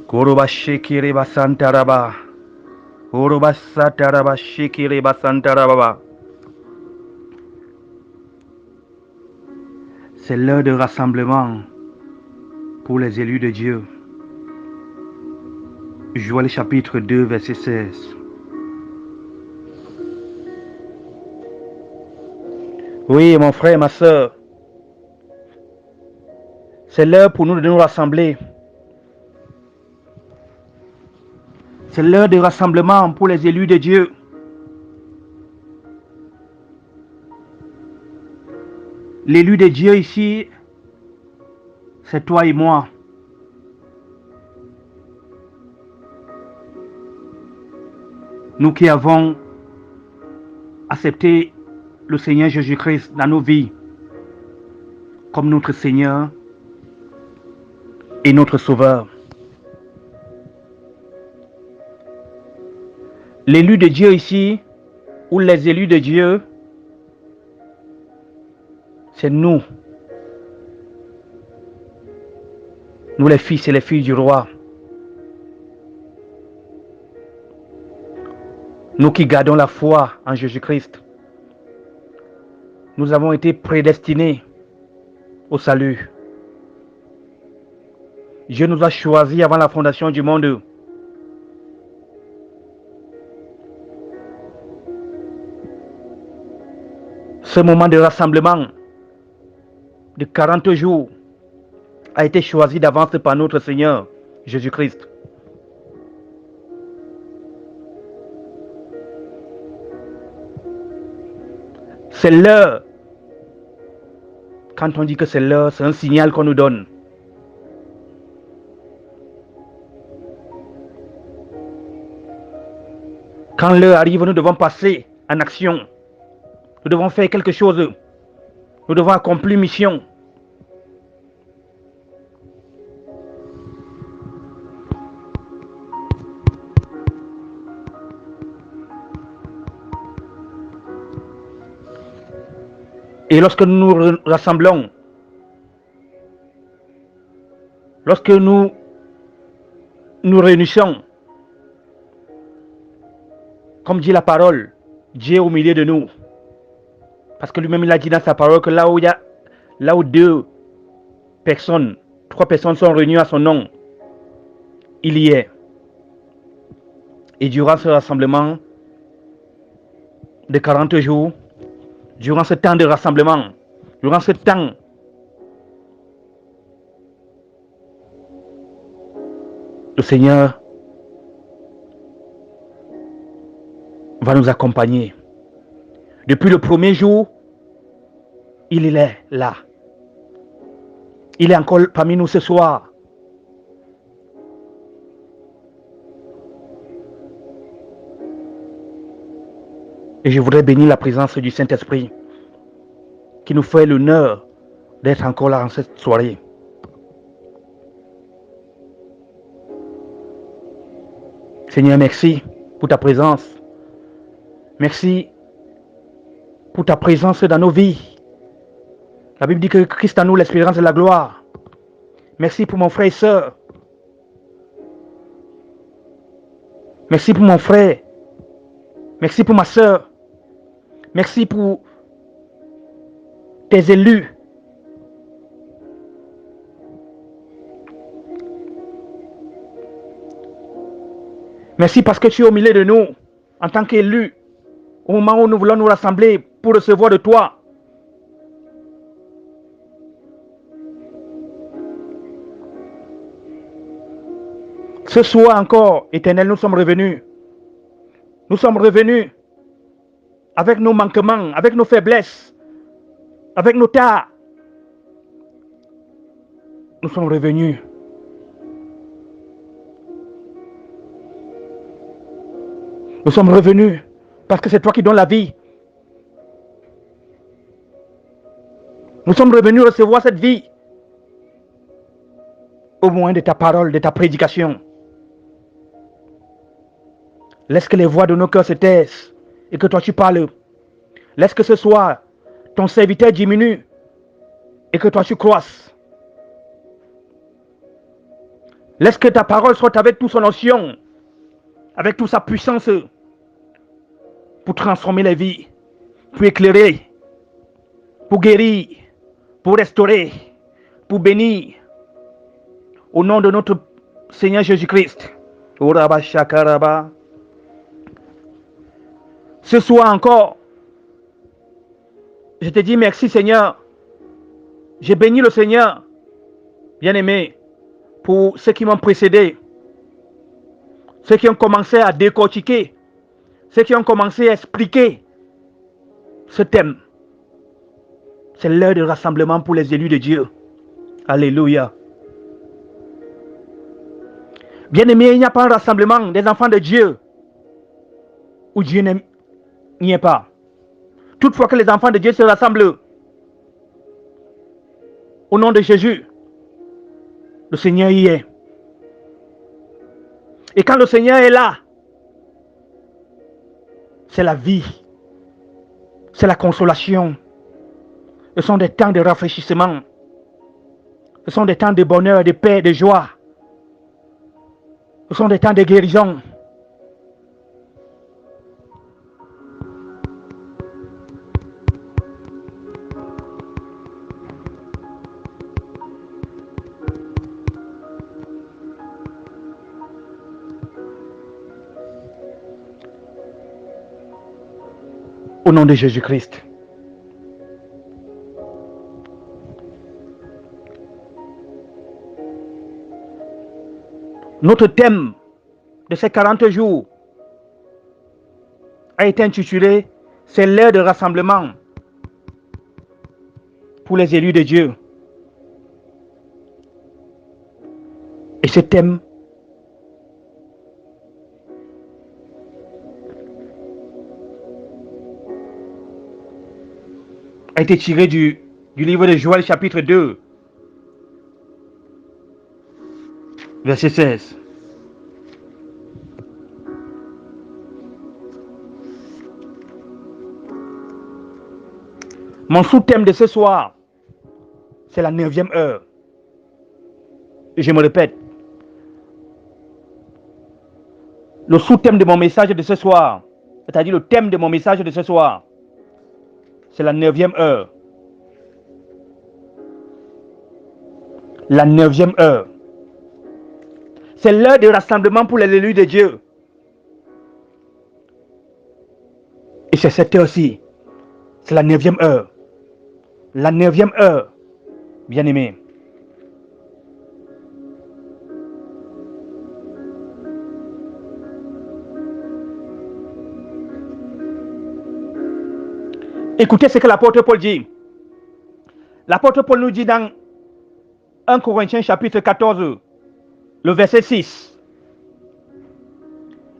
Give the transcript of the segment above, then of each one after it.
Koroba shekere basantaraba. Koroba sataraba shekere basantaraba. C'est l'heure de rassemblement pour les élus de Dieu. Joël chapitre 2, verset 16. Oui, mon frère, ma soeur, c'est l'heure pour nous de nous rassembler. C'est l'heure de rassemblement pour les élus de Dieu. L'élu de Dieu ici, c'est toi et moi. Nous qui avons accepté le Seigneur Jésus-Christ dans nos vies comme notre Seigneur et notre Sauveur. L'élu de Dieu ici, ou les élus de Dieu, c'est nous. Nous les fils et les filles du roi. Nous qui gardons la foi en Jésus-Christ. Nous avons été prédestinés au salut. Dieu nous a choisis avant la fondation du monde. Ce moment de rassemblement de 40 jours a été choisi d'avance par notre Seigneur Jésus-Christ. C'est l'heure. Quand on dit que c'est l'heure, c'est un signal qu'on nous donne. Quand l'heure arrive, nous devons passer en action. Nous devons faire quelque chose. Nous devons accomplir mission. Et lorsque nous nous rassemblons, lorsque nous nous réunissons, comme dit la parole, Dieu est au milieu de nous. Parce que lui-même il a dit dans sa parole que là où deux personnes, trois personnes sont réunies à son nom, il y est. Et durant ce rassemblement de 40 jours, durant ce temps de rassemblement, durant ce temps le Seigneur va nous accompagner. Depuis le premier jour, il est là. Il est encore parmi nous ce soir. Et je voudrais bénir la présence du Saint-Esprit qui nous fait l'honneur d'être encore là en cette soirée. Seigneur, merci pour ta présence. Merci pour ta présence dans nos vies. La Bible dit que Christ en nous l'espérance de la gloire. Merci pour mon frère et soeur. Merci pour mon frère. Merci pour ma soeur. Merci pour tes élus. Merci parce que tu es au milieu de nous en tant qu'élus au moment où nous voulons nous rassembler pour recevoir de toi. Ce soir encore, Éternel, nous sommes revenus. Nous sommes revenus avec nos manquements, avec nos faiblesses, avec nos tares. Nous sommes revenus. Nous sommes revenus parce que c'est toi qui donnes la vie. Nous sommes revenus recevoir cette vie au moyen de ta parole, de ta prédication. Laisse que les voix de nos cœurs se taisent et que toi tu parles. Laisse que ce soir, ton serviteur diminue et que toi tu croisses. Laisse que ta parole soit avec toute son onction, avec toute sa puissance, pour transformer les vies, pour éclairer, pour guérir, pour restaurer, pour bénir. Au nom de notre Seigneur Jésus-Christ. Ce soir encore, je te dis merci Seigneur. J'ai béni le Seigneur, bien-aimé, pour ceux qui m'ont précédé, ceux qui ont commencé à décortiquer, ceux qui ont commencé à expliquer ce thème. C'est l'heure de rassemblement pour les élus de Dieu. Alléluia. Bien-aimé, il n'y a pas un rassemblement des enfants de Dieu où Dieu n'y est pas. Toutefois que les enfants de Dieu se rassemblent au nom de Jésus, le Seigneur y est. Et quand le Seigneur est là, c'est la vie, c'est la consolation. Ce sont des temps de rafraîchissement. Ce sont des temps de bonheur, de paix, de joie. Ce sont des temps de guérison. Au nom de Jésus-Christ. Notre thème de ces 40 jours a été intitulé « C'est l'heure de rassemblement pour les élus de Dieu ». Et ce thème a été tiré du livre de Joël chapitre 2, verset 16. Mon sous-thème de ce soir, c'est la 9e heure. Et je me répète, le sous-thème de mon message de ce soir, c'est-à-dire le thème de mon message de ce soir, c'est la 9e heure. La 9e heure. C'est l'heure de rassemblement pour les élus de Dieu. Et c'est cette heure-ci. C'est la 9e heure. La 9e heure, bien-aimé. Écoutez ce que l'apôtre Paul dit. L'apôtre Paul nous dit dans 1 Corinthiens chapitre 14, le verset 6.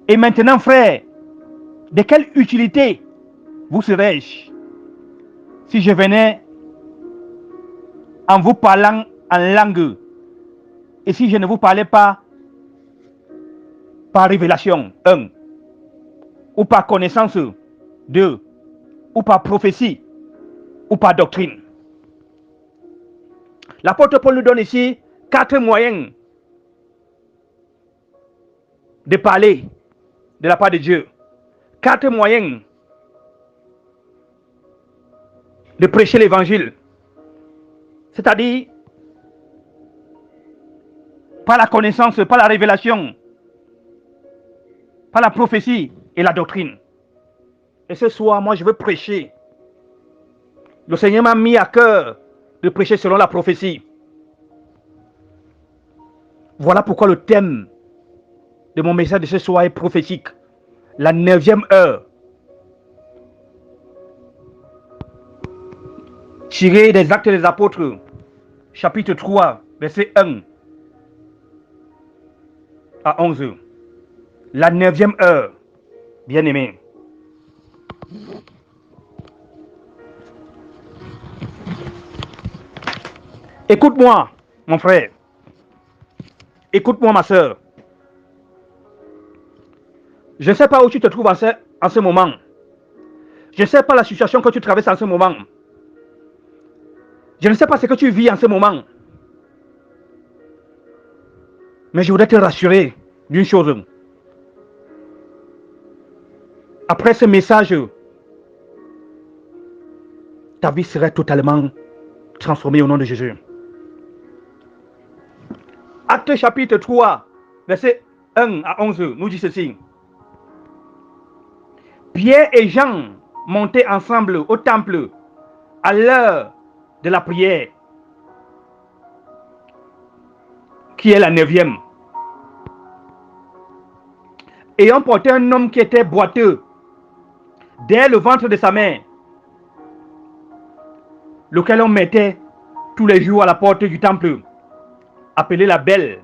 Et maintenant, frères, de quelle utilité vous serais-je si je venais en vous parlant en langue et si je ne vous parlais pas par révélation, 1, ou par connaissance, 2, ou par prophétie, ou par doctrine. L'apôtre Paul nous donne ici 4 moyens de parler de la part de Dieu. 4 moyens de prêcher l'évangile. C'est-à-dire par la connaissance, par la révélation, par la prophétie et la doctrine. Et ce soir, moi, je veux prêcher. Le Seigneur m'a mis à cœur de prêcher selon la prophétie. Voilà pourquoi le thème de mon message de ce soir est prophétique. La 9e heure. Tiré des Actes des Apôtres, chapitre 3, verset 1 à 11. La 9e heure, bien-aimé. Écoute-moi, mon frère. Écoute-moi, ma soeur. Je ne sais pas où tu te trouves en ce moment. Je ne sais pas la situation que tu traverses en ce moment. Je ne sais pas ce que tu vis en ce moment. Mais je voudrais te rassurer d'une chose. Après ce message, ta vie serait totalement transformée au nom de Jésus. Acte chapitre 3, verset 1 à 11, nous dit ceci. Pierre et Jean montaient ensemble au temple à l'heure de la prière, qui est la 9e. Et on portait un homme qui était boiteux dès le ventre de sa mère, lequel on mettait tous les jours à la porte du temple, appelé la Belle,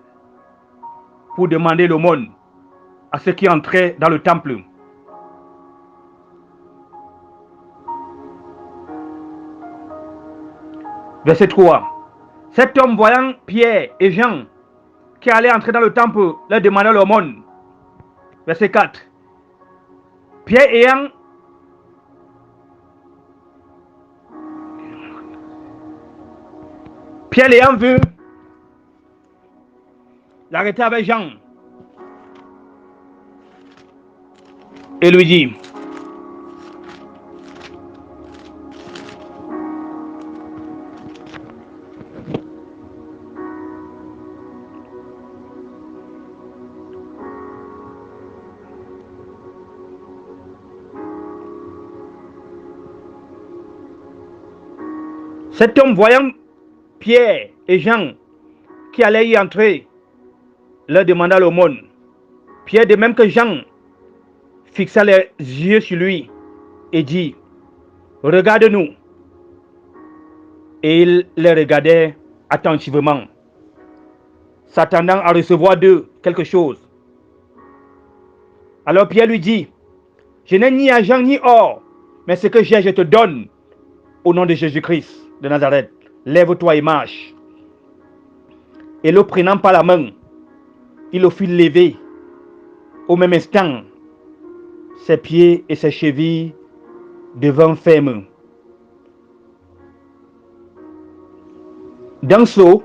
pour demander l'aumône à ceux qui entraient dans le temple. Verset 3. Cet homme, voyant Pierre et Jean qui allaient entrer dans le temple, leur demanda l'aumône. Verset 4. Pierre ayant vu, l'arrêta avec Jean et lui dit, cet homme, voyant Pierre et Jean qui allaient y entrer, leur demanda l'aumône. Pierre, de même que Jean, fixa les yeux sur lui et dit, regarde-nous. Et il les regardait attentivement, s'attendant à recevoir d'eux quelque chose. Alors Pierre lui dit, je n'ai ni argent ni or, mais ce que j'ai, je te donne. Au nom de Jésus-Christ de Nazareth, lève-toi et marche. Et le prenant par la main, il le fit lever. Au même instant, ses pieds et ses chevilles devinrent fermes. D'un saut,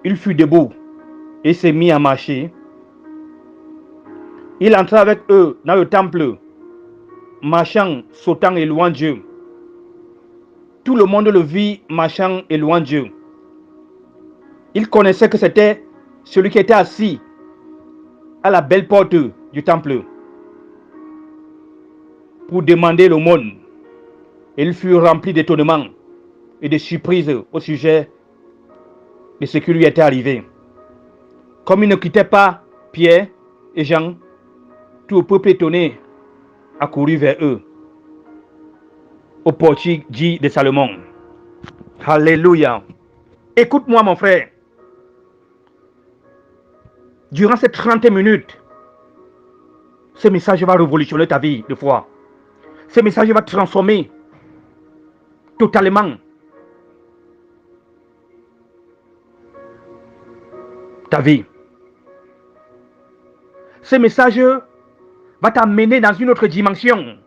il fut debout et se mit à marcher. Il entra avec eux dans le temple, marchant, sautant et louant Dieu. Tout le monde le vit marchant et louant Dieu. Il connaissait que c'était celui qui était assis à la belle porte du temple pour demander l'aumône. Il fut rempli d'étonnement et de surprise au sujet de ce qui lui était arrivé. Comme il ne quittait pas Pierre et Jean, tout le peuple étonné accourut vers eux au portique dit de Salomon. Alléluia. Écoute-moi mon frère. Durant ces 30 minutes, ce message va révolutionner ta vie de foi. Ce message va transformer totalement ta vie. Ce message va t'amener dans une autre dimension.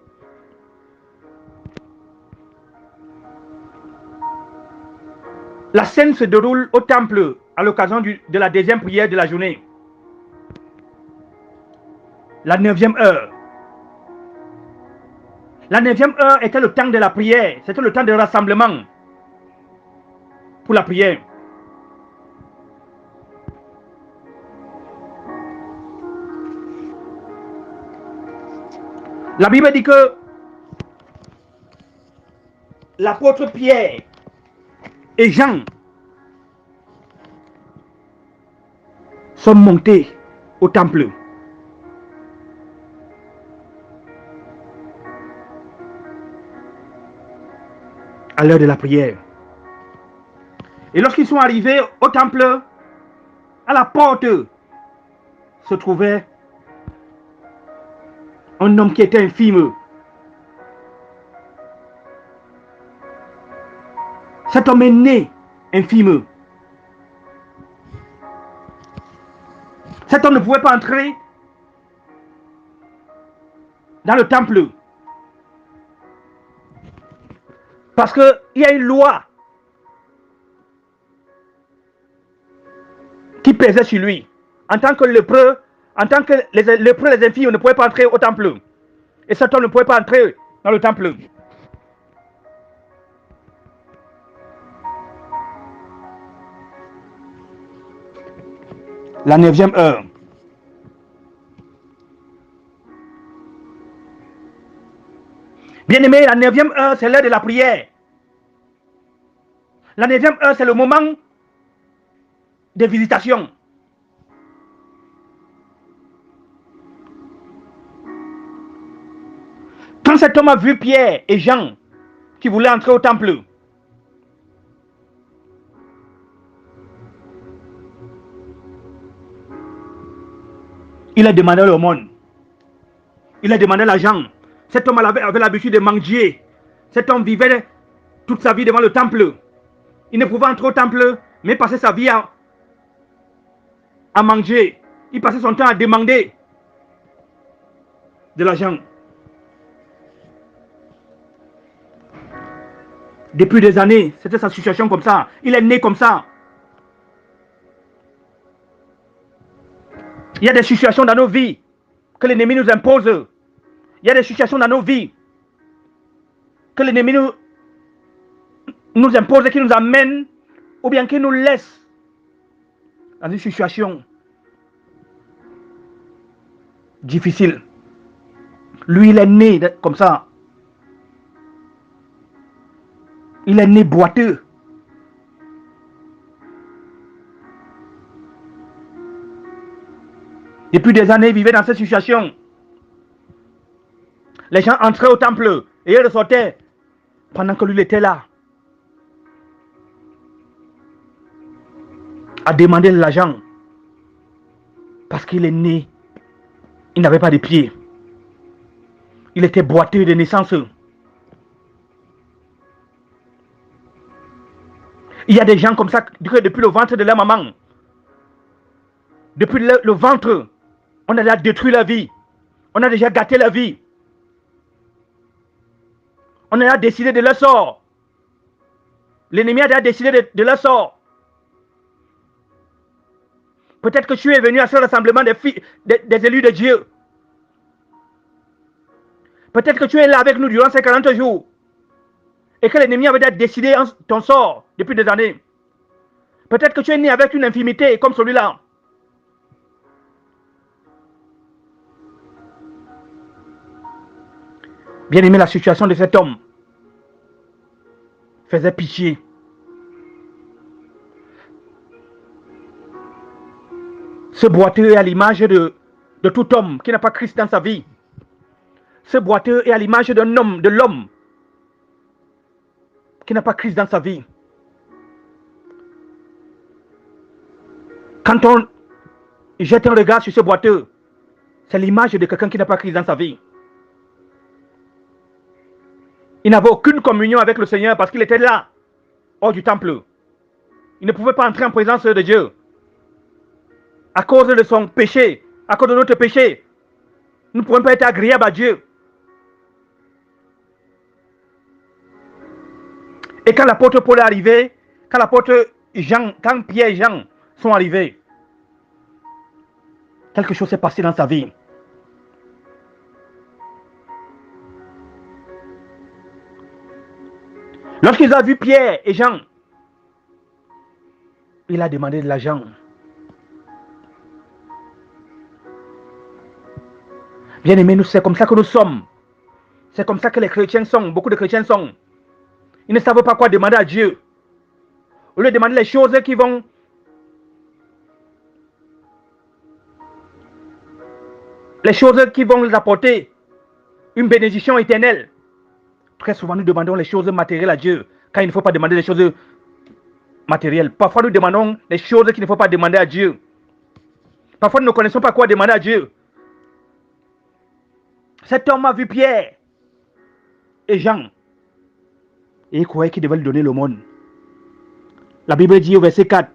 La scène se déroule au temple à l'occasion de la deuxième prière de la journée. La 9e heure. La 9e heure était le temps de la prière. C'était le temps de rassemblement pour la prière. La Bible dit que l'apôtre Pierre et Jean sont montés au temple. À l'heure de la prière. Et lorsqu'ils sont arrivés au temple, à la porte se trouvait un homme qui était infime. Cet homme est né infime. Cet homme ne pouvait pas entrer dans le temple. Parce qu'il y a une loi qui pesait sur lui. en tant que lépreux, en tant que les lépreux, les infirmes ne pouvaient pas entrer au temple. Et cet homme ne pouvait pas entrer dans le temple. La 9e heure. Bien-aimé, la 9e heure, c'est l'heure de la prière. La 9e heure, c'est le moment de visitation. Quand cet homme a vu Pierre et Jean qui voulaient entrer au temple, il a demandé l'aumône. Il a demandé l'argent. Cet homme avait l'habitude de manger. Cet homme vivait toute sa vie devant le temple. Il ne pouvait entrer au temple, mais passer sa vie à manger. Il passait son temps à demander de l'argent. Depuis des années, c'était sa situation comme ça. Il est né comme ça. Il y a des situations dans nos vies que l'ennemi nous impose. Il y a des situations dans nos vies que l'ennemi nous impose, qui nous amène ou bien qui nous laisse dans une situation difficile. Lui, il est né comme ça. Il est né boiteux. Depuis des années, il vivait dans cette situation. Les gens entraient au temple et ils ressortaient pendant que lui était là, à demander de l'argent. Parce qu'il est né, il n'avait pas de pieds. Il était boiteux de naissance. Il y a des gens comme ça que depuis le ventre de leur maman, depuis le ventre, on a déjà détruit la vie. On a déjà gâté la vie. On a déjà décidé de leur sort. L'ennemi a déjà décidé de leur sort. Peut-être que tu es venu à ce rassemblement des élus de Dieu. Peut-être que tu es là avec nous durant ces 40 jours. Et que l'ennemi avait déjà décidé ton sort depuis des années. Peut-être que tu es né avec une infirmité comme celui-là. Bien aimé, la situation de cet homme faisait pitié. Ce boiteux est à l'image de tout homme qui n'a pas Christ dans sa vie. Ce boiteux est à l'image d'un homme, de l'homme qui n'a pas Christ dans sa vie. Quand on jette un regard sur ce boiteux, c'est l'image de quelqu'un qui n'a pas Christ dans sa vie. Il n'avait aucune communion avec le Seigneur parce qu'il était là, hors du temple. Il ne pouvait pas entrer en présence de Dieu. À cause de son péché, à cause de notre péché, nous ne pouvons pas être agréables à Dieu. Et quand l'apôtre Paul est arrivé, quand l'apôtre Jean, quand Pierre et Jean sont arrivés, quelque chose s'est passé dans sa vie. Lorsqu'il a vu Pierre et Jean, il a demandé de l'argent. Bien aimés, c'est comme ça que nous sommes. C'est comme ça que les chrétiens sont. Beaucoup de chrétiens sont. Ils ne savent pas quoi demander à Dieu. Au lieu de demander les choses qui vont les apporter une bénédiction éternelle. Très souvent, nous demandons les choses matérielles à Dieu, quand il ne faut pas demander les choses matérielles. Parfois, nous demandons les choses qu'il ne faut pas demander à Dieu. Parfois, nous ne connaissons pas quoi demander à Dieu. Cet homme a vu Pierre et Jean, et il croyait qu'il devait lui donner l'aumône. La Bible dit au verset 4,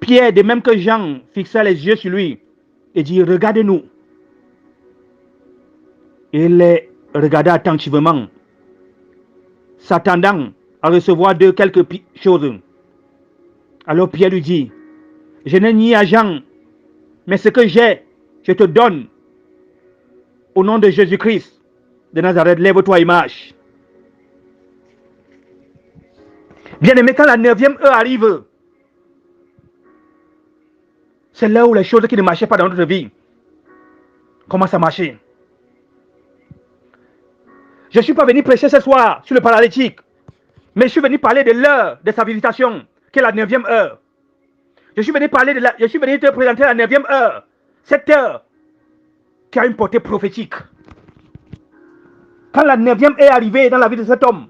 Pierre, de même que Jean, fixa les yeux sur lui et dit, regarde-nous. Il les regarda attentivement, s'attendant à recevoir de quelques choses. Alors Pierre lui dit, je n'ai ni argent Mais ce que j'ai, je te donne. Au nom de Jésus-Christ de Nazareth, lève-toi et marche. Bien-aimé, quand la 9e heure arrive, c'est là où les choses qui ne marchaient pas dans notre vie commencent à marcher. Je ne suis pas venu prêcher ce soir sur le paralytique, mais je suis venu parler de l'heure de sa visitation, qui est la 9e heure. Je suis venu te présenter la 9e heure, cette heure qui a une portée prophétique. Quand la 9e est arrivée dans la vie de cet homme,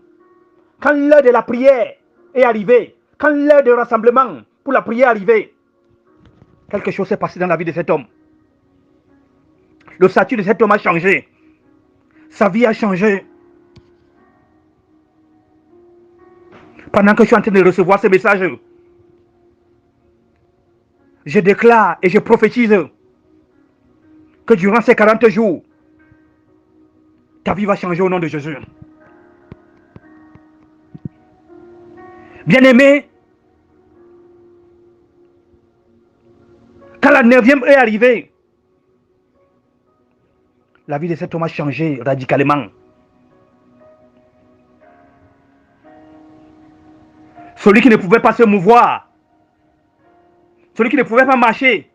quand l'heure de la prière est arrivée, quand l'heure de rassemblement pour la prière est arrivée, quelque chose s'est passé dans la vie de cet homme. Le statut de cet homme a changé. Sa vie a changé. Pendant que je suis en train de recevoir ce message, je déclare et je prophétise que durant ces 40 jours, ta vie va changer au nom de Jésus. Bien-aimé, quand la 9e est arrivée, la vie de cet homme a changé radicalement. Celui qui ne pouvait pas se mouvoir, celui qui ne pouvait pas marcher,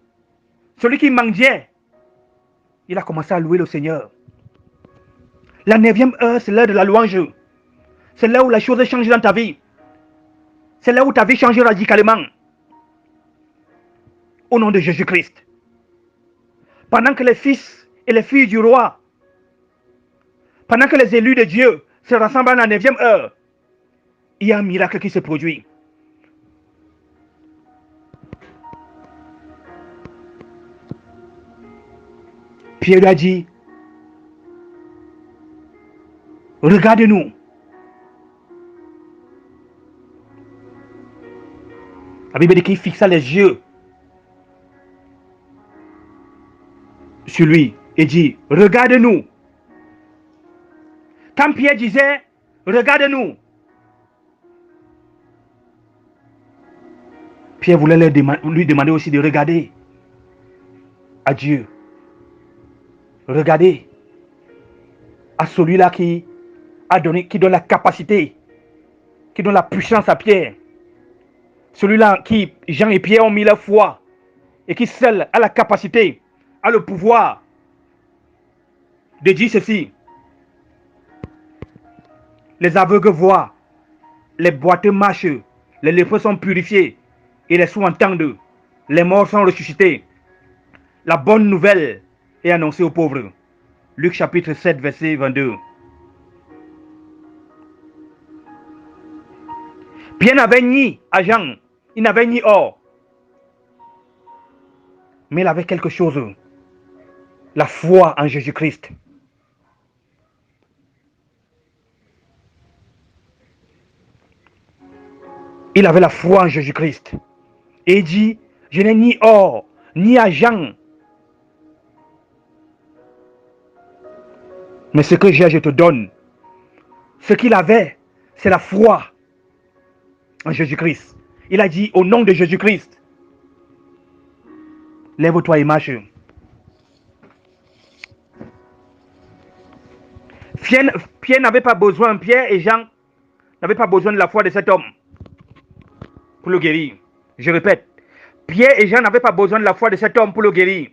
celui qui mendiait, il a commencé à louer le Seigneur. La 9e heure, c'est l'heure de la louange. C'est là où la chose change dans ta vie. C'est là où ta vie change radicalement. Au nom de Jésus-Christ. Pendant que les fils et les filles du roi, pendant que les élus de Dieu se rassemblent à la 9e heure, il y a un miracle qui se produit. Pierre lui a dit, regarde-nous. La Bible dit qu'il fixa les yeux sur lui et dit, regarde-nous. Quand Pierre disait, regarde-nous, Pierre voulait lui demander aussi de regarder à Dieu. Regardez à celui-là qui donne la capacité, qui donne la puissance à Pierre. Celui-là qui, Jean et Pierre ont mis leur foi et qui seul a la capacité, a le pouvoir de dire ceci. Les aveugles voient, les boiteux marchent, les lépreux sont purifiés et les sourds entendent, les morts sont ressuscités. La bonne nouvelle est annoncée aux pauvres. Luc chapitre 7, verset 22. Pierre n'avait ni argent, il n'avait ni or. Mais il avait quelque chose. La foi en Jésus-Christ. Il avait la foi en Jésus-Christ. Et il dit, je n'ai ni or, ni argent. Mais ce que j'ai, je te donne. Ce qu'il avait, c'est la foi en Jésus-Christ. Il a dit, au nom de Jésus-Christ, lève-toi et marche. Pierre n'avait pas besoin, Pierre et Jean n'avaient pas besoin de la foi de cet homme pour le guérir. Je répète, Pierre et Jean n'avaient pas besoin de la foi de cet homme pour le guérir.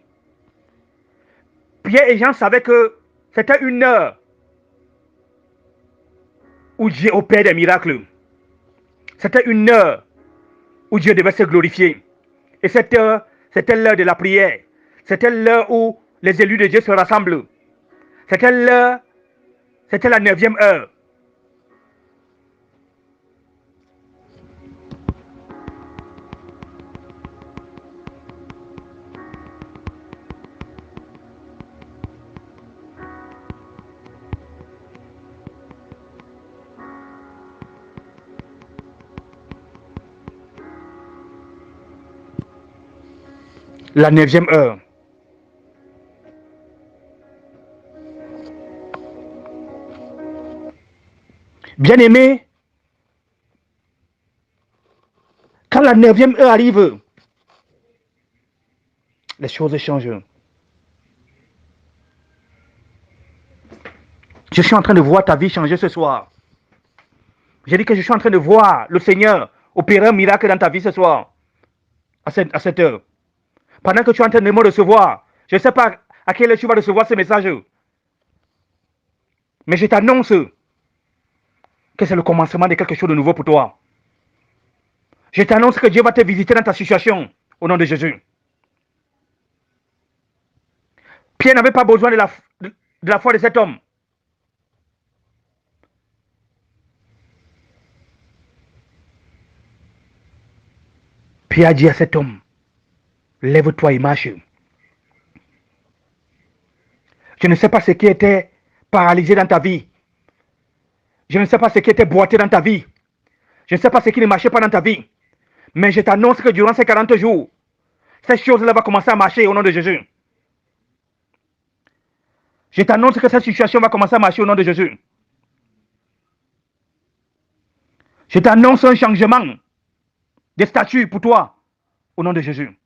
Pierre et Jean savaient que c'était une heure où Dieu opère des miracles. C'était une heure où Dieu devait se glorifier. Et cette heure, c'était l'heure de la prière. C'était l'heure où les élus de Dieu se rassemblent. C'était l'heure, c'était la 9e heure. La 9e heure. Bien-aimé, quand la 9e heure arrive, les choses changent. Je suis en train de voir ta vie changer ce soir. J'ai dit que je suis en train de voir le Seigneur opérer un miracle dans ta vie ce soir, à cette heure. Pendant que tu es en train de me recevoir, je ne sais pas à quelle heure tu vas recevoir ce message, mais je t'annonce que c'est le commencement de quelque chose de nouveau pour toi. Je t'annonce que Dieu va te visiter dans ta situation, au nom de Jésus. Pierre n'avait pas besoin de la foi de cet homme. Pierre a dit à cet homme, lève-toi et marche. Je ne sais pas ce qui était paralysé dans ta vie. Je ne sais pas ce qui était boité dans ta vie. Je ne sais pas ce qui ne marchait pas dans ta vie. Mais je t'annonce que durant ces 40 jours, cette chose-là va commencer à marcher au nom de Jésus. Je t'annonce que cette situation va commencer à marcher au nom de Jésus. Je t'annonce un changement de statut pour toi au nom de Jésus.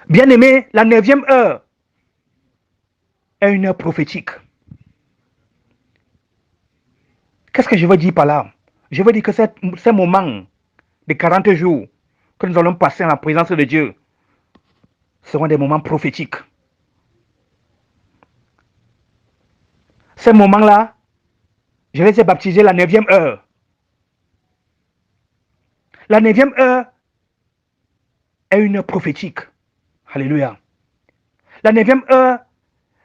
Bien-aimé, la 9e heure est une heure prophétique. Qu'est-ce que je veux dire par là? Je veux dire que ces moments de 40 jours que nous allons passer en la présence de Dieu seront des moments prophétiques. Ces moments-là, je les ai baptisés la 9e heure. La 9e heure est une heure prophétique. Alléluia. La 9e heure,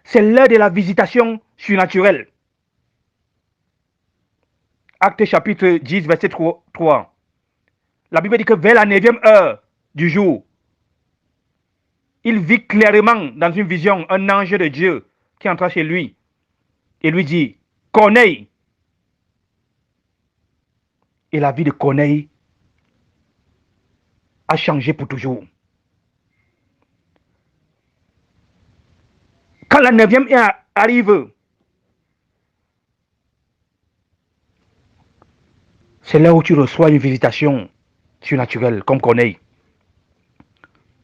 c'est l'heure de la visitation surnaturelle. Actes chapitre 10, verset 3. La Bible dit que vers la 9e heure du jour, il vit clairement dans une vision un ange de Dieu qui entra chez lui et lui dit, Corneille. Et la vie de Corneille a changé pour toujours. Quand la 9e heure arrive, c'est là où tu reçois une visitation surnaturelle comme Corneille.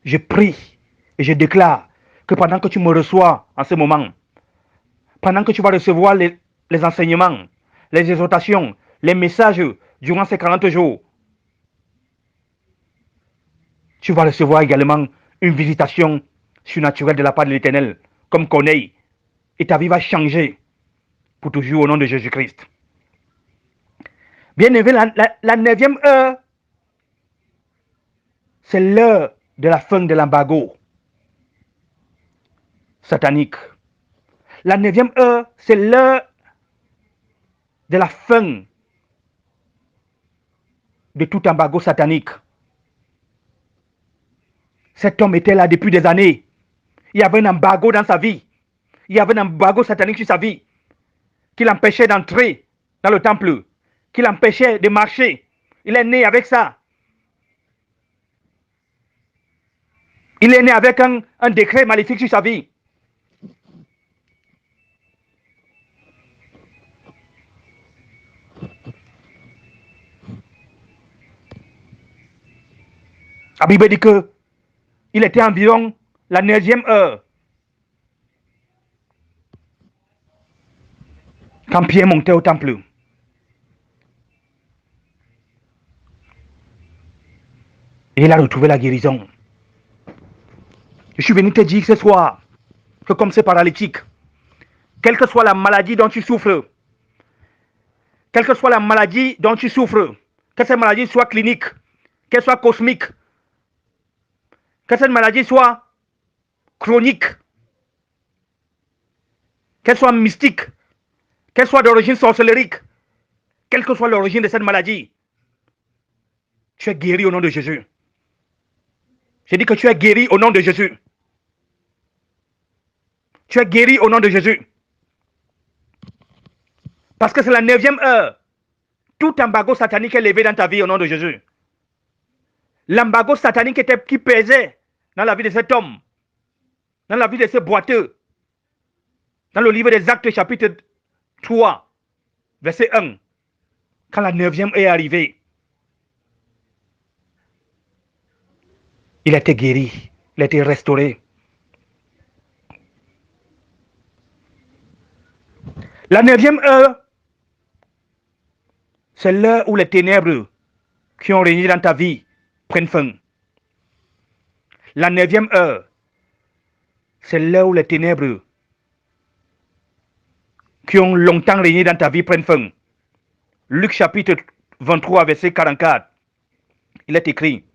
Je prie et je déclare que pendant que tu me reçois en ce moment, pendant que tu vas recevoir les enseignements, les exhortations, les messages durant ces 40 jours, tu vas recevoir également une visitation surnaturelle de la part de l'Éternel, comme Corneille, et ta vie va changer pour toujours au nom de Jésus-Christ. Bien-aimé, la 9e heure, c'est l'heure de la fin de l'embargo satanique. La 9e heure, c'est l'heure de la fin de tout embargo satanique. Cet homme était là depuis des années. Il y avait un embargo dans sa vie. Il y avait un embargo satanique sur sa vie qui l'empêchait d'entrer dans le temple, qui l'empêchait de marcher. Il est né avec ça. Il est né avec un décret maléfique sur sa vie. La Bible dit que il était environ la 9e heure quand Pierre montait au temple. Et il a retrouvé la guérison. Je suis venu te dire ce soir que comme c'est paralytique, quelle que soit la maladie dont tu souffres, quelle que soit la maladie dont tu souffres, que cette maladie soit clinique, qu'elle soit cosmique, que cette maladie soit chronique, qu'elle soit mystique, qu'elle soit d'origine sorcellérique, quelle que soit l'origine de cette maladie, tu es guéri au nom de Jésus. J'ai dit que tu es guéri au nom de Jésus. Tu es guéri au nom de Jésus. Parce que c'est la 9e heure. Tout embargo satanique est levé dans ta vie au nom de Jésus. L'embargo satanique qui pesait dans la vie de cet homme, dans la vie de ce boiteux, dans le livre des Actes chapitre 3, verset 1, quand la 9e est arrivée, Il a été guéri. Il a été restauré. La 9e heure, c'est l'heure où les ténèbres qui ont régné dans ta vie prennent fin. La 9e heure, c'est l'heure où les ténèbres qui ont longtemps régné dans ta vie prennent fin. Luc chapitre 23, verset 44. Il est écrit.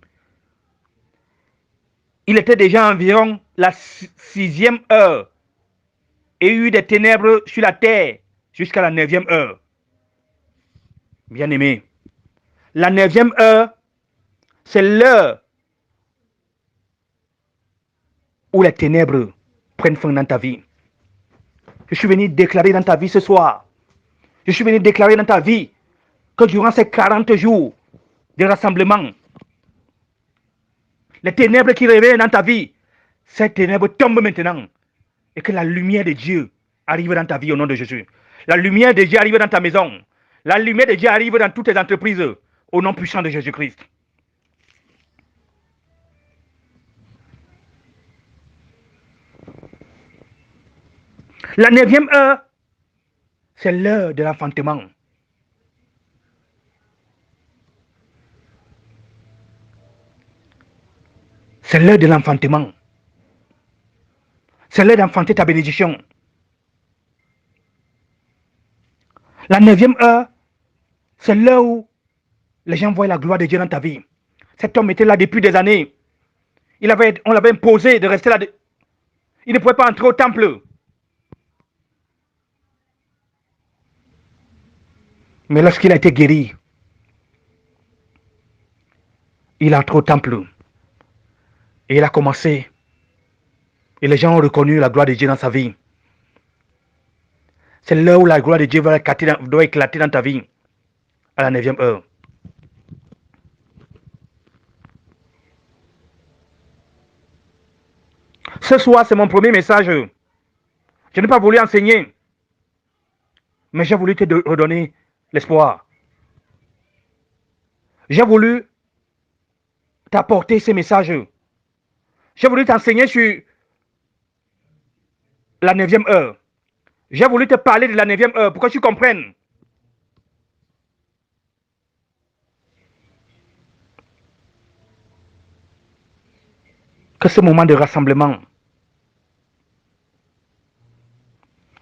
Il était déjà environ la 6e heure et il y eut des ténèbres sur la terre jusqu'à la 9e heure. Bien-aimé, la 9e heure, c'est l'heure où les ténèbres prennent fin dans ta vie. Je suis venu déclarer dans ta vie ce soir. Je suis venu déclarer dans ta vie que durant ces 40 jours de rassemblement, les ténèbres qui réveillent dans ta vie, ces ténèbres tombent maintenant. Et que la lumière de Dieu arrive dans ta vie au nom de Jésus. La lumière de Dieu arrive dans ta maison. La lumière de Dieu arrive dans toutes tes entreprises au nom puissant de Jésus-Christ. La 9e heure, c'est l'heure de l'enfantement. C'est l'heure de l'enfantement. C'est l'heure d'enfanter ta bénédiction. La 9e heure, c'est l'heure où les gens voient la gloire de Dieu dans ta vie. Cet homme était là depuis des années. On l'avait imposé de rester là. Il ne pouvait pas entrer au temple. Mais lorsqu'il a été guéri, il entre au temple. Et il a commencé. Et les gens ont reconnu la gloire de Dieu dans sa vie. C'est l'heure où la gloire de Dieu doit éclater dans ta vie. À la 9e heure. Ce soir, c'est mon premier message. Je n'ai pas voulu enseigner. Mais j'ai voulu te redonner l'espoir. J'ai voulu t'apporter ces messages. J'ai voulu t'enseigner sur la 9e heure. J'ai voulu te parler de la 9e heure pour que tu comprennes. Que ce moment de rassemblement,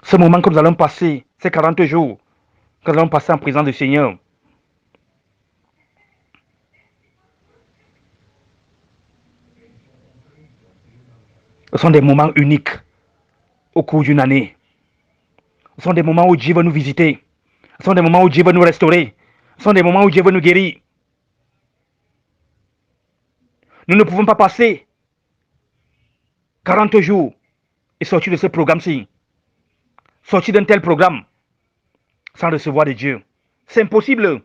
ce moment que nous allons passer, ces 40 jours, que nous allons passer en présence du Seigneur, ce sont des moments uniques au cours d'une année. Ce sont des moments où Dieu va nous visiter. Ce sont des moments où Dieu va nous restaurer. Ce sont des moments où Dieu va nous guérir. Nous ne pouvons pas passer 40 jours et sortir de ce programme-ci, sortir d'un tel programme sans recevoir de Dieu. C'est impossible.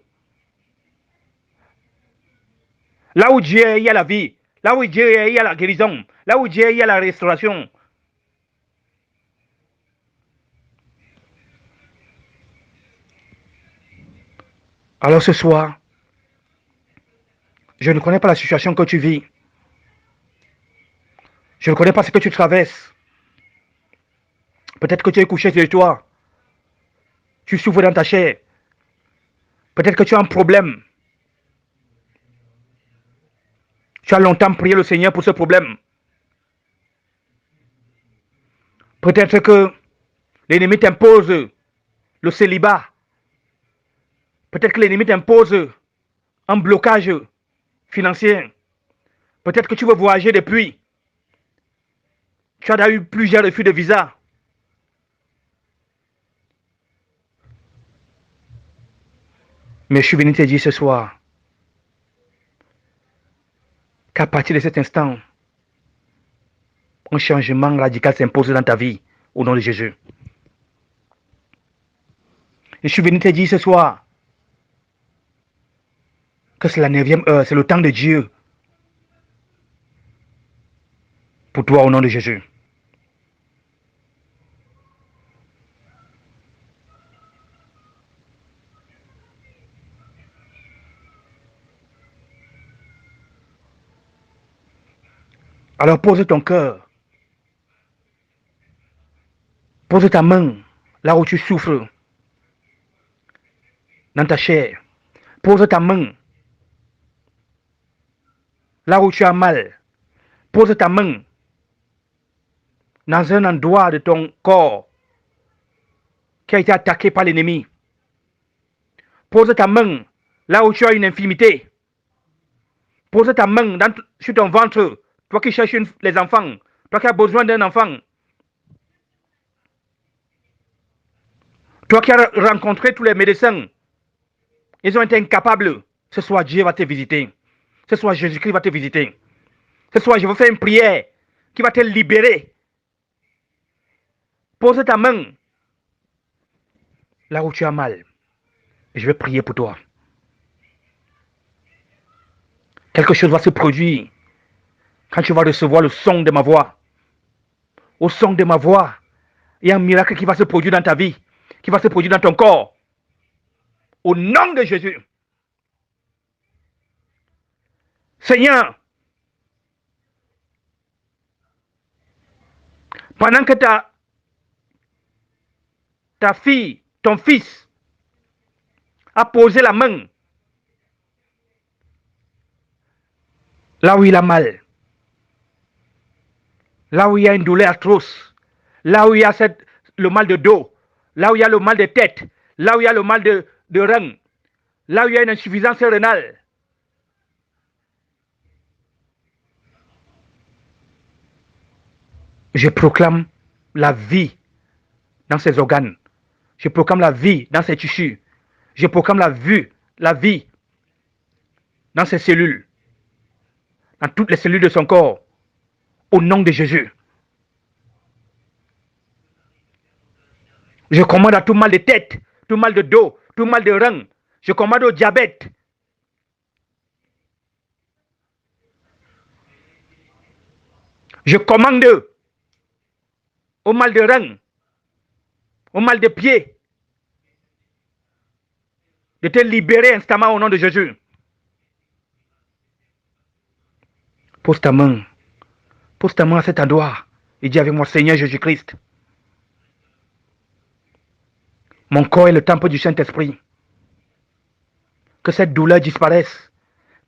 Là où Dieu est, il y a la vie. Là où Dieu est, il y a la guérison. Là où Dieu est, il y a la restauration. Alors ce soir, je ne connais pas la situation que tu vis. Je ne connais pas ce que tu traverses. Peut-être que tu es couché sur toi. Tu souffres dans ta chair. Peut-être que tu as un problème. Tu as longtemps prié le Seigneur pour ce problème. Peut-être que l'ennemi t'impose le célibat. Peut-être que l'ennemi t'impose un blocage financier. Peut-être que tu veux voyager depuis. Tu as eu plusieurs refus de visa. Mais je suis venu te dire ce soir qu'à partir de cet instant, un changement radical s'impose dans ta vie au nom de Jésus. Et je suis venu te dire ce soir que c'est la 9e heure, c'est le temps de Dieu pour toi au nom de Jésus. Alors pose ton cœur. Pose ta main là où tu souffres, dans ta chair. Pose ta main là où tu as mal. Pose ta main dans un endroit de ton corps qui a été attaqué par l'ennemi. Pose ta main là où tu as une infirmité. Pose ta main sur ton ventre, toi qui cherches les enfants, toi qui as besoin d'un enfant. Toi qui as rencontré tous les médecins, ils ont été incapables. Ce soir, Dieu va te visiter. Ce soir, Jésus-Christ va te visiter. Ce soir, je vais faire une prière qui va te libérer. Pose ta main là où tu as mal. Et je vais prier pour toi. Quelque chose va se produire quand tu vas recevoir le son de ma voix. Au son de ma voix, il y a un miracle qui va se produire dans ta vie, qui va se produire dans ton corps. Au nom de Jésus. Seigneur, pendant que ta fille, ton fils, a posé la main là où il a mal, là où il y a une douleur atroce, là où il y a le mal de dos, là où il y a le mal de tête, là où il y a le mal de rein, là où il y a une insuffisance rénale. Je proclame la vie dans ses organes. Je proclame la vie dans ses tissus. Je proclame la vie dans ses cellules, dans toutes les cellules de son corps, au nom de Jésus. Je commande à tout mal de tête, tout mal de dos, tout mal de rein. Je commande au diabète. Je commande au mal de rein, au mal de pied, de te libérer instamment au nom de Jésus. Pose ta main à cet endroit et dis avec moi, Seigneur Jésus-Christ, mon corps est le temple du Saint-Esprit. Que cette douleur disparaisse,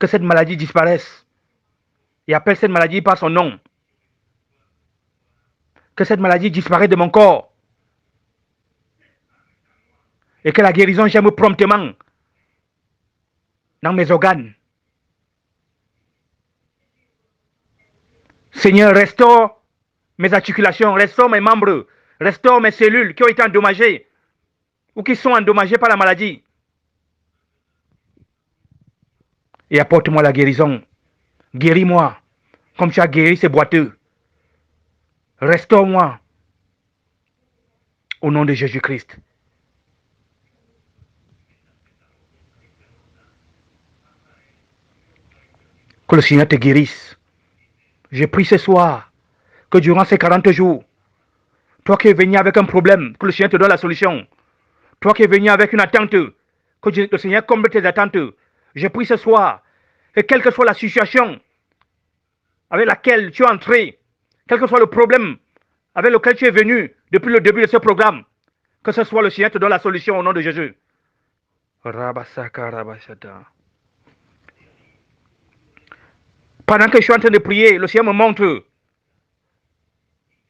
que cette maladie disparaisse. Et appelle cette maladie par son nom. Que cette maladie disparaisse de mon corps. Et que la guérison germe promptement dans mes organes. Seigneur, restaure mes articulations, restaure mes membres, restaure mes cellules qui ont été endommagées ou qui sont endommagées par la maladie. Et apporte-moi la guérison. Guéris-moi comme tu as guéri ces boiteux. Restaure-moi au nom de Jésus-Christ. Que le Seigneur te guérisse. Je prie ce soir que durant ces 40 jours, toi qui es venu avec un problème, que le Seigneur te donne la solution. Toi qui es venu avec une attente, que le Seigneur comble tes attentes. Je prie ce soir que quelle que soit la situation avec laquelle tu es entré, quel que soit le problème avec lequel tu es venu depuis le début de ce programme, que ce soit le Seigneur te donne la solution au nom de Jésus. Pendant que je suis en train de prier, le Seigneur me montre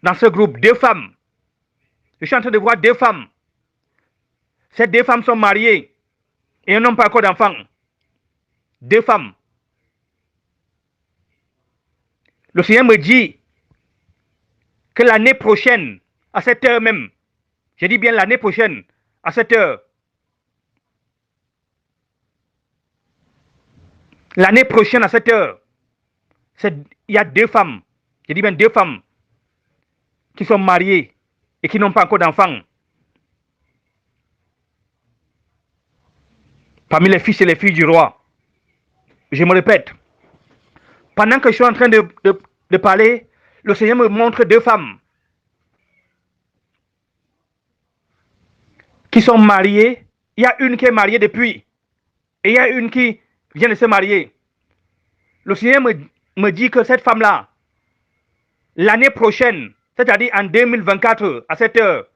dans ce groupe 2 femmes. Je suis en train de voir 2 femmes. Ces 2 femmes sont mariées et elles n'ont pas encore d'enfants. 2 femmes. Le Seigneur me dit que l'année prochaine, à cette heure même, je dis bien l'année prochaine, à cette heure, l'année prochaine à cette heure, il y a 2 femmes, je dis bien 2 femmes, qui sont mariées et qui n'ont pas encore d'enfants. Parmi les fils et les filles du roi. Je me répète, pendant que je suis en train de parler, le Seigneur me montre 2 femmes qui sont mariées. Il y a une qui est mariée depuis et il y a une qui vient de se marier. Le Seigneur me dit que cette femme-là, l'année prochaine, c'est-à-dire en 2024, à cette heure,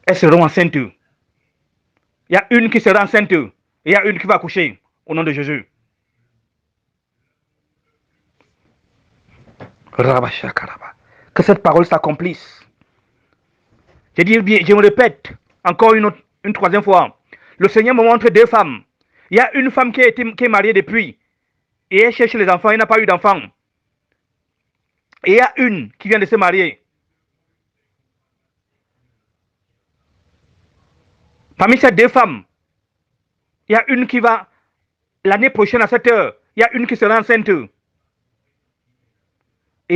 elles seront enceintes. Il y a une qui sera enceinte et il y a une qui va accoucher au nom de Jésus. Que cette parole s'accomplisse. Je dis bien, je me répète encore une troisième fois. Le Seigneur me montre deux femmes. Il y a une femme qui est mariée depuis et elle cherche les enfants, elle n'a pas eu d'enfants. Et il y a une qui vient de se marier. Parmi ces deux femmes, il y a une qui va, l'année prochaine à cette heure, il y a une qui sera enceinte. Et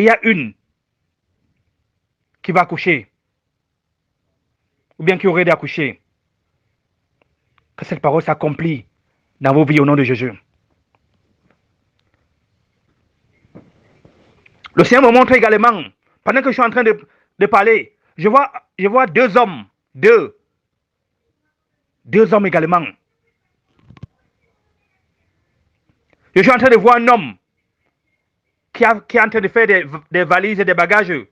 il y a une qui va accoucher. Ou bien qui aurait d'accoucher. Que cette parole s'accomplit dans vos vies au nom de Jésus. Le Seigneur me montre également, pendant que je suis en train de parler, je vois deux hommes, deux hommes également. Je suis en train de voir un homme qui est en train de faire des valises et des bagages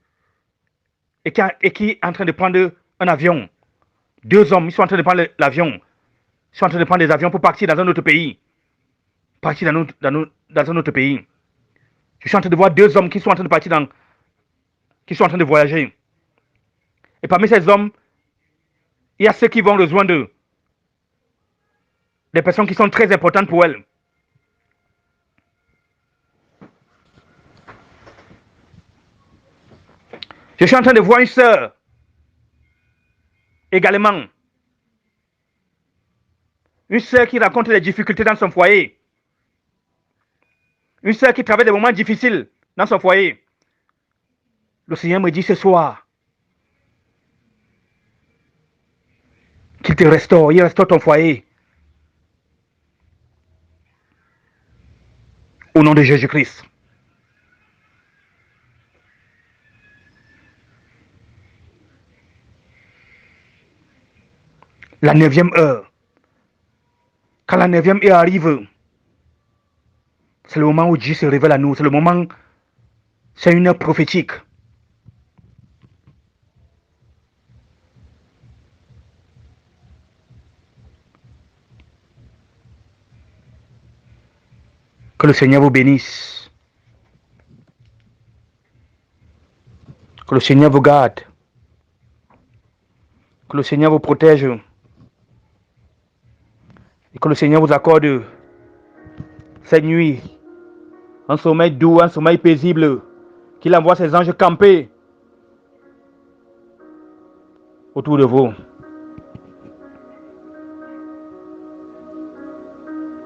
et qui est en train de prendre un avion. Deux hommes, ils sont en train de prendre l'avion. Ils sont en train de prendre des avions pour partir dans un autre pays. Partir dans un autre pays. Je suis en train de voir deux hommes qui sont en train de partir qui sont en train de voyager. Et parmi ces hommes, il y a ceux qui vont rejoindre des personnes qui sont très importantes pour elles. Je suis en train de voir une sœur également. Une sœur qui rencontre des difficultés dans son foyer. Une sœur qui traverse des moments difficiles dans son foyer. Le Seigneur me dit ce soir qu'il te restaure, il restaure ton foyer. Au nom de Jésus-Christ. La 9e heure. Quand la 9e heure arrive, c'est le moment où Dieu se révèle à nous. C'est le moment, c'est une heure prophétique. Que le Seigneur vous bénisse. Que le Seigneur vous garde. Que le Seigneur vous protège. Et que le Seigneur vous accorde cette nuit un sommeil doux, un sommeil paisible. Qu'il envoie ses anges camper autour de vous.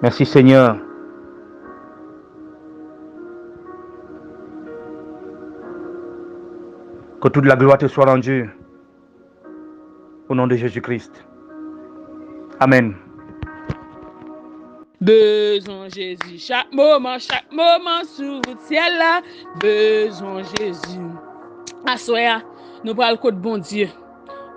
Merci Seigneur. Que toute la gloire te soit rendue. Au nom de Jésus-Christ. Amen. Besoin Jésus, chaque moment sous le ciel là, besoin Jésus. Assoya, nous parlons de bon Dieu.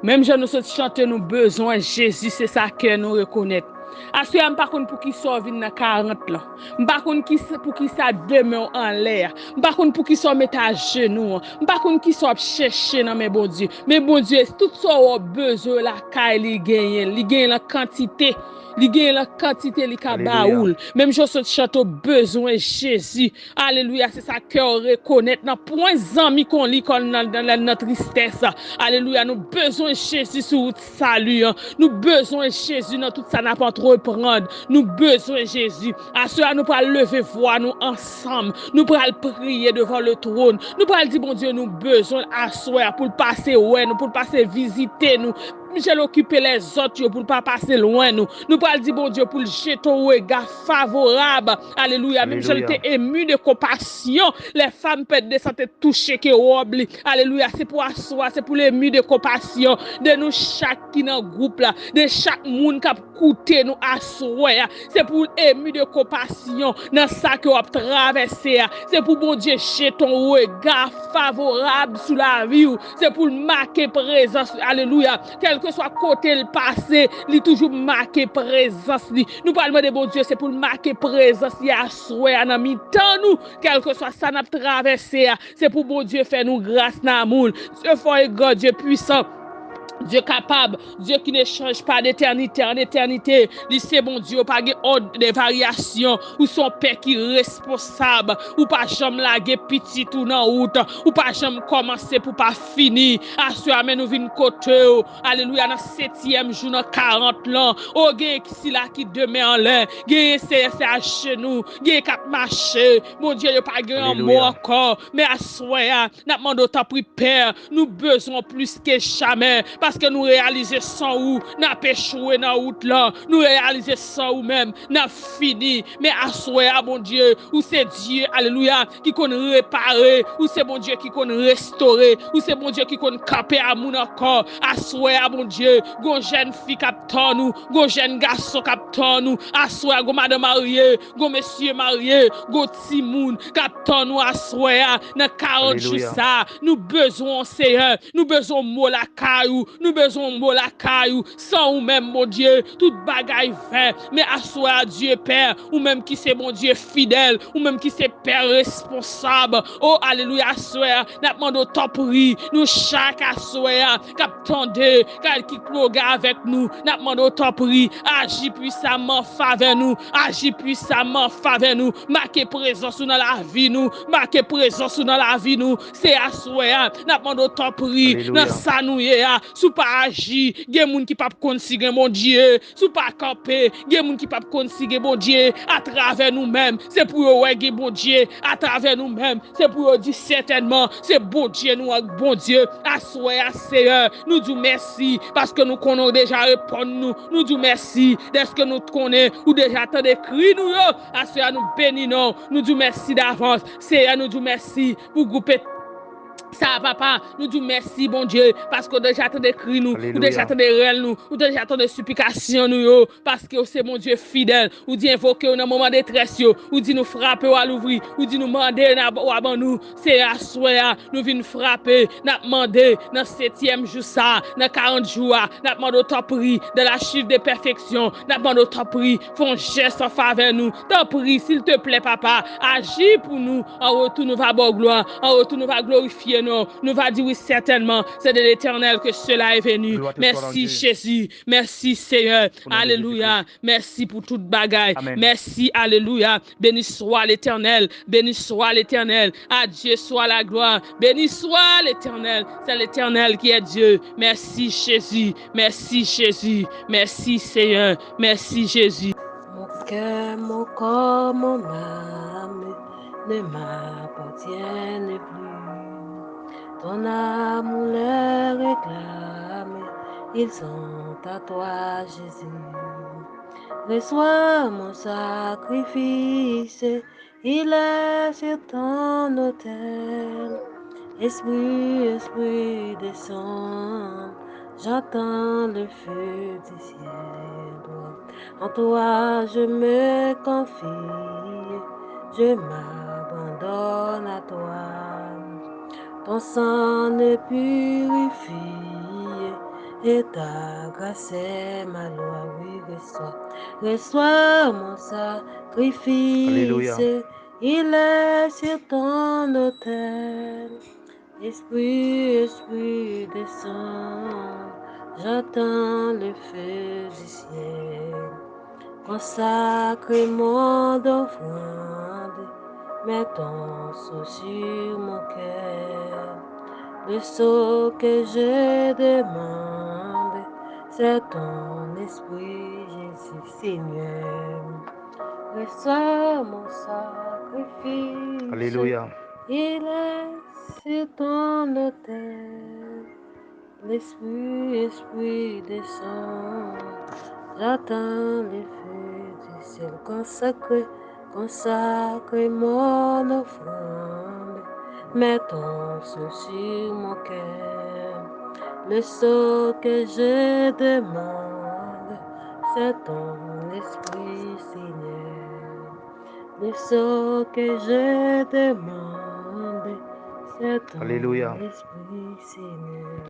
Même je nous chanter nous besoin Jésus, c'est ça que nous reconnaître. Assoya, je ne sais pas pour qui soit venu dans 40 là. Je ne sais pas pour qui ça demeure en l'air. Je ne sais pas pour qui soit mettre à genoux. Je ne sais pas pour qui soit chercher dans mes bon Dieu. Mais bon Dieu, tout ça a besoin la caille li gagne la quantité. Il gagne la quantité li ka baoul. Même je saute château besoin Jésus. Alléluia, c'est ça que reconnaître dans point zami qu'on lit dans notre tristesse. Alléluia, nous besoin Jésus sur salut. Nous besoin Jésus dans tout ça n'a pas trop prendre. Nous besoin Jésus. À cela nous pas lever voix nous ensemble. Nous pas prier devant le trône. Nous pas dire bon Dieu nous besoin asseoir pour passer ouais, nous pour passer visiter nous. Michel occuper les autres pour ne pas passer loin nous. Nous pas dire bon Dieu pour jeter ton regard favorable. Alléluia. Même Michel était ému de compassion. Les femmes peuvent descendre toucher que oubli. Alléluia. C'est pour asseoir, c'est pour l'ému de compassion de nous chaque qui dans groupe là, de chaque monde qui a coûté nous asseoir. C'est pour ému de compassion dans ça que on a traversé. C'est pour bon Dieu jeter ton regard favorable sur la vie. C'est pour marquer présence. Alléluia. Quel quel que soit côté le passé, il toujours marqué présence. Nous parlons de bon Dieu, c'est pour marquer présence. Il y a souhait dans mi-temps nous, quel que soit ça n'a traversé, c'est pour bon Dieu faire nous grâce dans l'amour. Dieu fort et God, Dieu puissant. Dieu capable, Dieu qui ne change pas d'éternité en éternité. C'est bon Dieu, pas de variation, ou son père qui est responsable, ou pas jamais laguer petit tout dans route, ou pas jamais commencer pour pas finir. Assurément nous vinn côté, alléluia, dans 7e jour, dans 40 ans, oh, qui si là qui demeure en l'air, c'est à genoux, cap marcher, mon Dieu, il pas grand mot encore, mais assurément, n'a demandé autant pour Père, nous besoin plus que jamais, parce que nous réalisons sans où, n'a pas échoué dans la route là, nous réalisons sans où même, n'a fini, mais assurément, mon Dieu, ou c'est Dieu, alléluia, qui qu'on réparer, ou c'est mon Dieu qui qu'on restaurer, ou c'est mon Dieu qui qu'on camper à mon corps, assurément, mon Dieu, gon jeune fille capteur nous, gon jeune garçon capteur nous, assurément, gon madame mariée, gon monsieur marié, gon timoun capteur nous, assurément, dans 40 jours ça, nous besoin Seigneur, nous besoin mot la caillou, nous besoin mot la caillou, sans ou même mon Dieu, toute bagaille fait, mais assoir Dieu Père, ou même qui c'est mon Dieu fidèle, ou même qui c'est Père responsable, oh alléluia, assoir, n'a demandé au top prix, nous chaque assoir, captande, qui ploga avec nous, n'a demandé au top prix, agis puissamment faveur nous, agis puissamment faveur nous, marquez présence dans la vie nous, marquez présence dans la vie nous, c'est assoir, n'a demandé au top prix, dans ça nous sous pas agir, gen moun qui pas consigner mon Dieu, sous pas camper, gen moun qui pas consigner mon Dieu à travers nous-mêmes, c'est pour ouais bon Dieu à travers nous-mêmes, c'est pour dire certainement c'est bon Dieu nous bon Dieu assoir Seigneur, nous disons merci parce que nous connaissons déjà répondre nous disons merci d'est-ce que nous connaissons ou déjà tant d'écrit nous assoir nous bénissons, nous disons merci d'avance Seigneur, nous disons merci pour grouper ça, papa, nous disons merci, bon Dieu, parce que déjà t'as écrit nous, ou déjà t'as réel nous, ou déjà t'as supplication nous, parce que c'est mon Dieu fidèle, ou dit invoquer dans un moment de détresse, ou dit nous frapper à l'ouvrir, ou dit nous demander à nous, c'est à soi, nous venons frapper, nous demander dans 7e jour ça, dans 40 jours, nous demandé au top prix de la chiffre de perfection, nous demandé au top prix, font geste en faveur nous, top prix, s'il te plaît, papa, agis pour nous, en retour nous va bon gloire, en retour nous va glorifier. Nous va dire oui certainement, c'est de l'Éternel que cela est venu. Merci Jésus, merci Seigneur, alléluia, merci pour toute bagaille, merci, alléluia, béni soit l'Éternel, béni soit l'Éternel, à Dieu soit la gloire, béni soit l'Éternel, c'est l'Éternel qui est Dieu, merci Jésus, merci Jésus, merci Seigneur, merci Jésus. Mon cœur, mon corps, mon âme ne m'appartiennent plus. Ton amour les réclame, ils sont à toi, Jésus. Reçois mon sacrifice, il est sur ton autel. Esprit, esprit, descend, j'entends le feu du ciel. En toi je me confie, je m'abandonne à toi. Ton sang me purifie et ta grâce est ma loi. Oui, reçois mon sacrifice. Alléluia. Il est sur ton autel. Esprit, esprit, descend. J'entends le feu du ciel. Consacre mon offrande. Mets ton sceau sur mon cœur. Le sceau que je demande, c'est ton esprit, Jésus, Seigneur. Reçois mon sacrifice. Alléluia. Il est sur ton autel. L'esprit, esprit descend. J'attends les feux du ciel consacré. Consacre mon offrande, mets ton sceau sur mon cœur. Le sceau que je demande, c'est ton esprit, Seigneur. Le sceau que je demande, c'est ton Alléluia. esprit, Seigneur.